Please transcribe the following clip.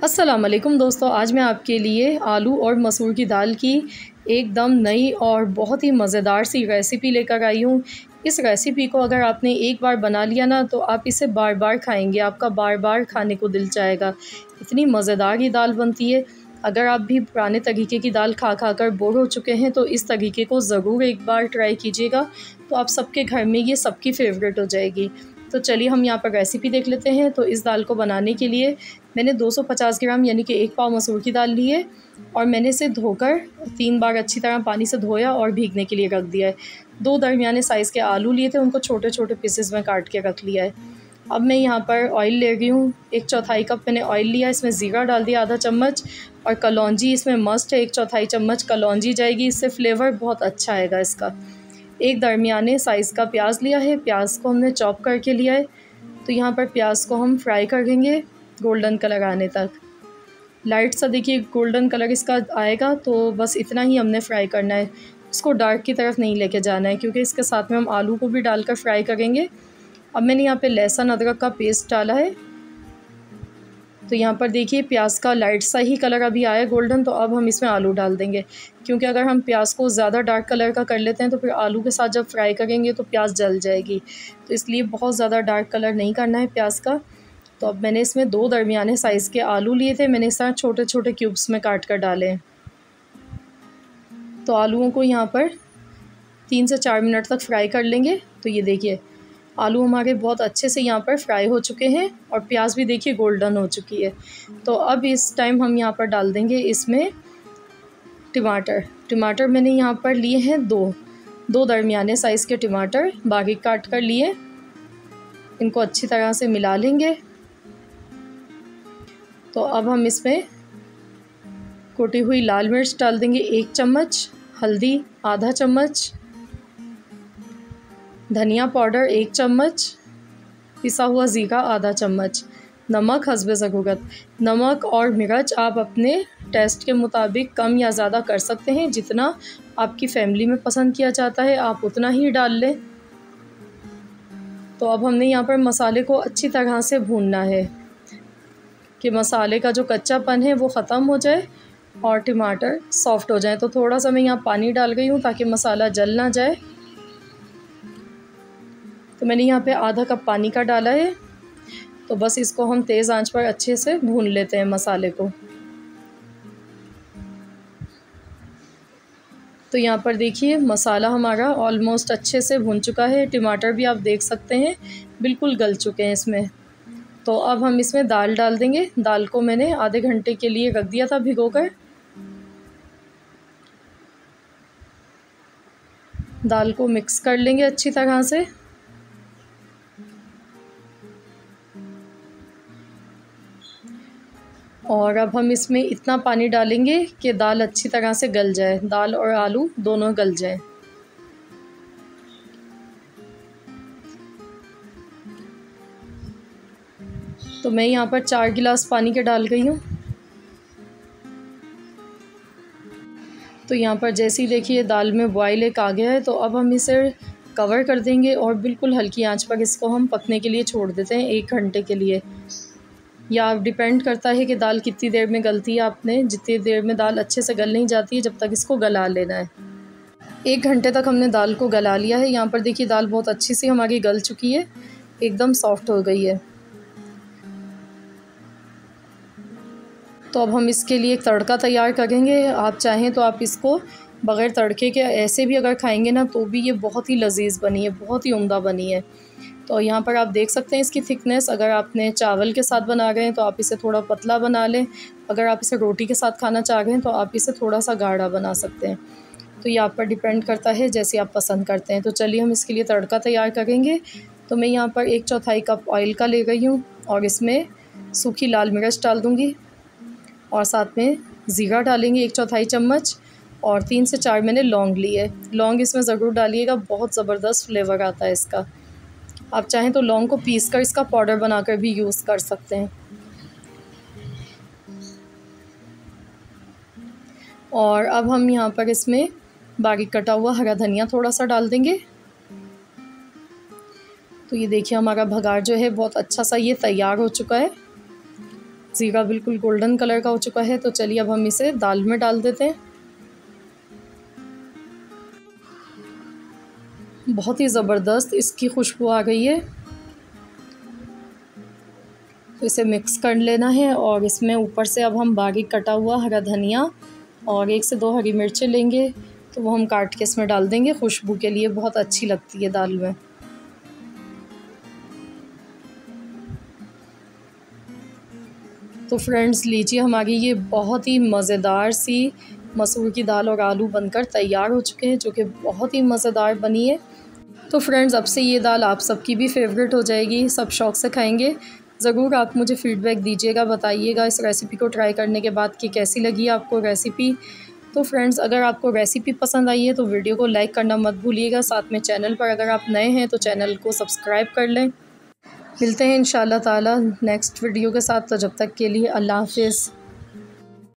अस्सलाम वालेकुम दोस्तों, आज मैं आपके लिए आलू और मसूर की दाल की एकदम नई और बहुत ही मज़ेदार सी रेसिपी लेकर आई हूँ। इस रेसिपी को अगर आपने एक बार बना लिया ना तो आप इसे बार बार खाएंगे, आपका बार बार खाने को दिल चाहेगा। इतनी मज़ेदार ये दाल बनती है। अगर आप भी पुराने तरीके की दाल खा खा कर बोर हो चुके हैं तो इस तरीके को ज़रूर एक बार ट्राई कीजिएगा, तो आप सबके घर में ये सबकी फेवरेट हो जाएगी। तो चलिए हम यहाँ पर रेसिपी देख लेते हैं। तो इस दाल को बनाने के लिए मैंने 250 ग्राम यानी कि 1 पाव मसूर की दाल ली है और मैंने इसे धोकर 3 बार अच्छी तरह पानी से धोया और भीगने के लिए रख दिया है। 2 दरमियाने साइज़ के आलू लिए थे, उनको छोटे छोटे पीसेस में काट के रख लिया है। अब मैं यहाँ पर ऑयल ले रही हूँ, 1/4 कप मैंने ऑयल लिया, इसमें ज़ीरा डाल दिया आधा चम्मच और कलौंजी इसमें मस्ट है, 1/4 चम्मच कलौंजी जाएगी, इससे फ्लेवर बहुत अच्छा आएगा इसका। एक दरमियाने साइज़ का प्याज लिया है, प्याज को हमने चॉप करके लिया है। तो यहाँ पर प्याज को हम फ्राई करेंगे गोल्डन कलर आने तक। लाइट सा देखिए गोल्डन कलर इसका आएगा, तो बस इतना ही हमने फ्राई करना है, इसको डार्क की तरफ नहीं लेके जाना है क्योंकि इसके साथ में हम आलू को भी डालकर फ्राई करेंगे। अब मैंने यहाँ पे लहसुन अदरक का पेस्ट डाला है। तो यहाँ पर देखिए प्याज का लाइट सा ही कलर अभी आया गोल्डन, तो अब हम इसमें आलू डाल देंगे क्योंकि अगर हम प्याज को ज़्यादा डार्क कलर का कर लेते हैं तो फिर आलू के साथ जब फ्राई करेंगे तो प्याज जल जाएगी, तो इसलिए बहुत ज़्यादा डार्क कलर नहीं करना है प्याज का। तो अब मैंने इसमें 2 दरमियाने साइज़ के आलू लिए थे, मैंने इस तरह छोटे छोटे क्यूब्स में काट कर डाले। तो आलूओं को यहाँ पर 3 से 4 मिनट तक फ्राई कर लेंगे। तो ये देखिए आलू हमारे बहुत अच्छे से यहाँ पर फ्राई हो चुके हैं और प्याज भी देखिए गोल्डन हो चुकी है। तो अब इस टाइम हम यहाँ पर डाल देंगे इसमें टमाटर मैंने यहाँ पर लिए हैं 2 दरमियाने साइज़ के टमाटर बारीक काट कर लिए। इनको अच्छी तरह से मिला लेंगे। तो अब हम इसमें कुटी हुई लाल मिर्च डाल देंगे 1 चम्मच, हल्दी आधा चम्मच, धनिया पाउडर 1 चम्मच, पिसा हुआ ज़ीरा आधा चम्मच, नमक हस्बे ज़रूरत। नमक और मिर्च आप अपने टेस्ट के मुताबिक कम या ज़्यादा कर सकते हैं, जितना आपकी फैमिली में पसंद किया जाता है आप उतना ही डाल लें। तो अब हमने यहाँ पर मसाले को अच्छी तरह से भूनना है कि मसाले का जो कच्चापन है वो ख़त्म हो जाए और टमाटर सॉफ़्ट हो जाए। तो थोड़ा सा मैं यहाँ पानी डाल गई हूँ ताकि मसाला जल ना जाए। तो मैंने यहाँ पे आधा कप पानी का डाला है। तो बस इसको हम तेज़ आंच पर अच्छे से भून लेते हैं मसाले को। तो यहाँ पर देखिए मसाला हमारा ऑलमोस्ट अच्छे से भून चुका है, टमाटर भी आप देख सकते हैं बिल्कुल गल चुके हैं इसमें। तो अब हम इसमें दाल डाल देंगे। दाल को मैंने आधे घंटे के लिए रख दिया था भिगोकर। दाल को मिक्स कर लेंगे अच्छी तरह से। और अब हम इसमें इतना पानी डालेंगे कि दाल अच्छी तरह से गल जाए, दाल और आलू दोनों गल जाए। तो मैं यहाँ पर 4 गिलास पानी के डाल गई हूँ। तो यहाँ पर जैसे ही देखिए दाल में बॉयल एक आ गया है, तो अब हम इसे कवर कर देंगे और बिल्कुल हल्की आंच पर इसको हम पकने के लिए छोड़ देते हैं 1 घंटे के लिए। या डिपेंड करता है कि दाल कितनी देर में गलती है, आपने जितनी देर में दाल अच्छे से गल नहीं जाती है जब तक इसको गला लेना है। 1 घंटे तक हमने दाल को गला लिया है। यहाँ पर देखिए दाल बहुत अच्छी सी हमारी गल चुकी है, एकदम सॉफ्ट हो गई है। तो अब हम इसके लिए एक तड़का तैयार करेंगे। आप चाहें तो आप इसको बग़ैर तड़के के ऐसे भी अगर खाएंगे ना तो भी ये बहुत ही लजीज बनी है, बहुत ही उम्दा बनी है। तो यहाँ पर आप देख सकते हैं इसकी थिकनेस। अगर आपने चावल के साथ बना रहे हैं तो आप इसे थोड़ा पतला बना लें, अगर आप इसे रोटी के साथ खाना चाह रहे हैं तो आप इसे थोड़ा सा गाढ़ा बना सकते हैं। तो ये आप पर डिपेंड करता है जैसे आप पसंद करते हैं। तो चलिए हम इसके लिए तड़का तैयार करेंगे। तो मैं यहाँ पर 1/4 कप ऑयल का ले गई हूँ और इसमें सूखी लाल मिर्च डाल दूँगी और साथ में ज़ीरा डालेंगे 1/4 चम्मच और 3 से 4 मैंने लौंग ली है। लौंग इसमें ज़रूर डालिएगा, बहुत ज़बरदस्त फ्लेवर आता है इसका। आप चाहें तो लौंग को पीस कर इसका पाउडर बनाकर भी यूज़ कर सकते हैं। और अब हम यहाँ पर इसमें बारीक कटा हुआ हरा धनिया थोड़ा सा डाल देंगे। तो ये देखिए हमारा भगार जो है बहुत अच्छा सा ये तैयार हो चुका है। ज़ीरा बिल्कुल गोल्डन कलर का हो चुका है, तो चलिए अब हम इसे दाल में डाल देते हैं। बहुत ही ज़बरदस्त इसकी खुशबू आ गई है। तो इसे मिक्स कर लेना है और इसमें ऊपर से अब हम बारीक कटा हुआ हरा धनिया और 1 से 2 हरी मिर्चें लेंगे, तो वो हम काट के इसमें डाल देंगे। खुशबू के लिए बहुत अच्छी लगती है दाल में। तो फ्रेंड्स लीजिए, हमारी ये बहुत ही मज़ेदार सी मसूर की दाल और आलू बनकर तैयार हो चुके हैं, जो कि बहुत ही मज़ेदार बनी है। तो फ्रेंड्स अब से ये दाल आप सबकी भी फेवरेट हो जाएगी, सब शौक़ से खाएंगे। ज़रूर आप मुझे फ़ीडबैक दीजिएगा, बताइएगा इस रेसिपी को ट्राई करने के बाद कि कैसी लगी आपको रेसिपी। तो फ्रेंड्स अगर आपको रेसिपी पसंद आई है तो वीडियो को लाइक करना मत भूलिएगा। साथ में चैनल पर अगर आप नए हैं तो चैनल को सब्सक्राइब कर लें। मिलते हैं इंशाअल्लाह ताला नेक्स्ट वीडियो के साथ, तो जब तक के लिए अल्लाह हाफ़िज़।